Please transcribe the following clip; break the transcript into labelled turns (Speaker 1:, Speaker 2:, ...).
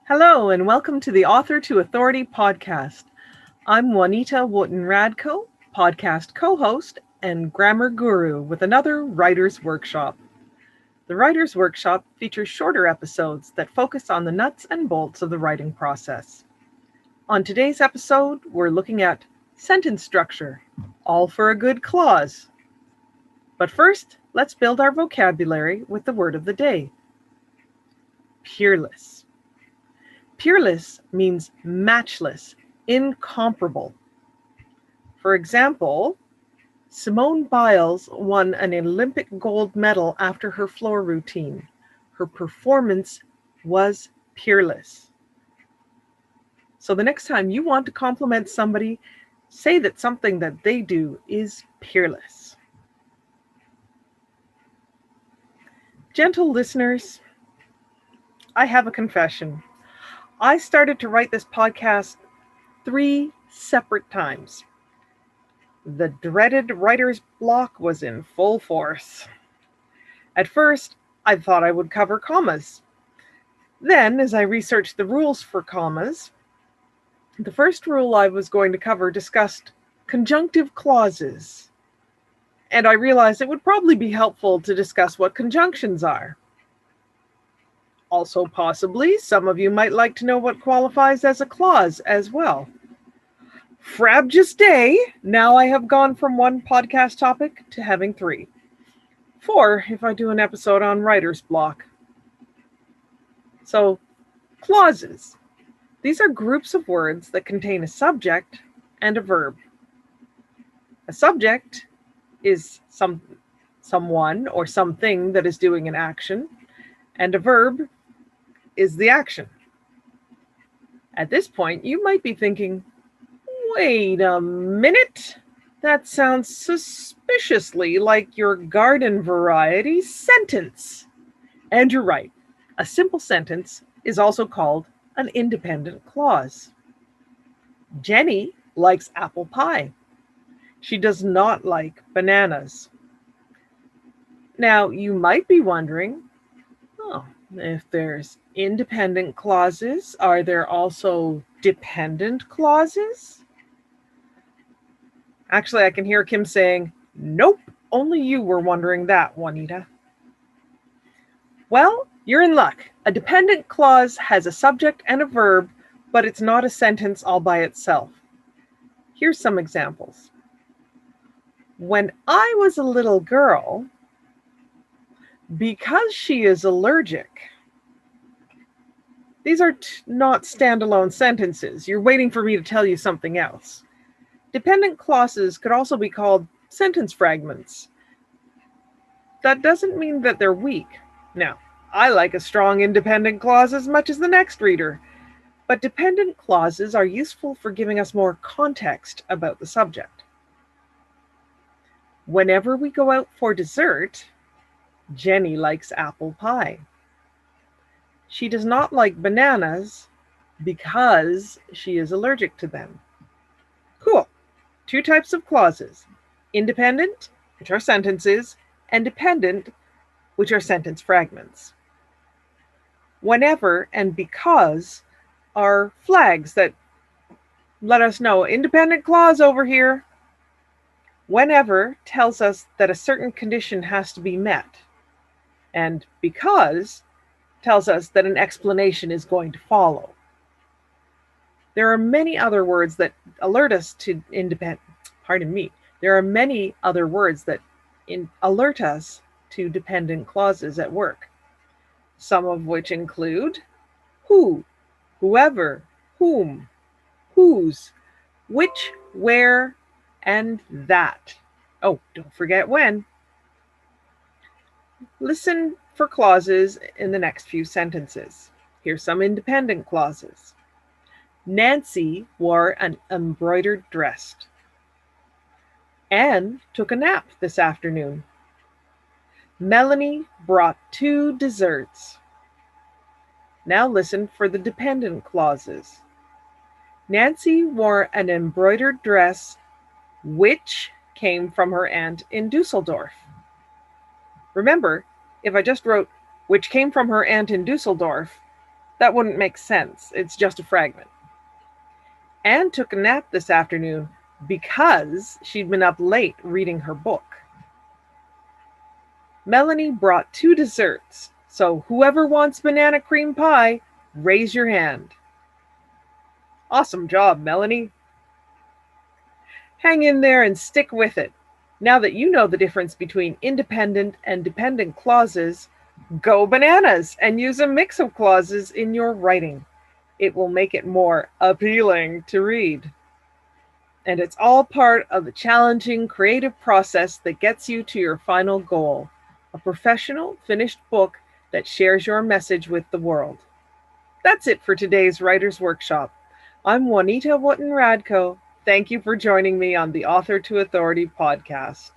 Speaker 1: Hello, and welcome to the Author to Authority podcast. I'm Juanita Wootton-Radko, podcast co-host and grammar guru with another Writer's Workshop. The Writer's Workshop features shorter episodes that focus on the nuts and bolts of the writing process. On today's episode, we're looking at sentence structure, all for a good clause. But first, let's build our vocabulary with the word of the day. Peerless. Peerless means matchless, incomparable. For example, Simone Biles won an Olympic gold medal after her floor routine. Her performance was peerless. So the next time you want to compliment somebody, say that something that they do is peerless. Gentle listeners, I have a confession. I started to write this podcast 3 separate times. The dreaded writer's block was in full force. At first, I thought I would cover commas. Then, as I researched the rules for commas, the first rule I was going to cover discussed conjunctive clauses. And I realized it would probably be helpful to discuss what conjunctions are. Also, possibly, some of you might like to know what qualifies as a clause as well. Frabjous day, now I have gone from one podcast topic to having 3. 4 if I do an episode on writer's block. So, clauses. These are groups of words that contain a subject and a verb. A subject is someone or something that is doing an action, and a verb is the action. At this point, you might be thinking, wait a minute, that sounds suspiciously like your garden variety sentence. And you're right, a simple sentence is also called an independent clause. Jenny likes apple pie. She does not like bananas. Now, you might be wondering, if there's independent clauses, are there also dependent clauses? Actually, I can hear Kim saying, nope, only you were wondering that, Juanita. Well, you're in luck. A dependent clause has a subject and a verb, but it's not a sentence all by itself. Here's some examples. When I was a little girl, because she is allergic. These are not standalone sentences. You're waiting for me to tell you something else. Dependent clauses could also be called sentence fragments. That doesn't mean that they're weak. Now, I like a strong independent clause as much as the next reader, but dependent clauses are useful for giving us more context about the subject. Whenever we go out for dessert, Jenny likes apple pie. She does not like bananas because she is allergic to them. Cool. 2 types of clauses. Independent, which are sentences, and dependent, which are sentence fragments. Whenever and because are flags that let us know independent clause over here. Whenever tells us that a certain condition has to be met. And because tells us that an explanation is going to follow. There are many other words that alert us to There are many other words that alert us to dependent clauses at work. Some of which include who, whoever, whom, whose, which, where, and that. Oh, don't forget when. Listen for clauses in the next few sentences. Here's some independent clauses. Nancy wore an embroidered dress. Anne took a nap this afternoon. Melanie brought 2 desserts. Now listen for the dependent clauses. Nancy wore an embroidered dress which came from her aunt in Dusseldorf. Remember, if I just wrote which came from her aunt in Dusseldorf, That wouldn't make sense. It's just a fragment. Anne took a nap this afternoon because she'd been up late reading her book. Melanie brought 2 desserts, so whoever wants banana cream pie, raise your hand. Awesome job, Melanie. Hang in there and stick with it. Now that you know the difference between independent and dependent clauses, go bananas and use a mix of clauses in your writing. It will make it more appealing to read. And it's all part of the challenging creative process that gets you to your final goal, a professional, finished book that shares your message with the world. That's it for today's Writer's Workshop. I'm Juanita Wootton-Radko. Thank you for joining me on the Author to Authority podcast.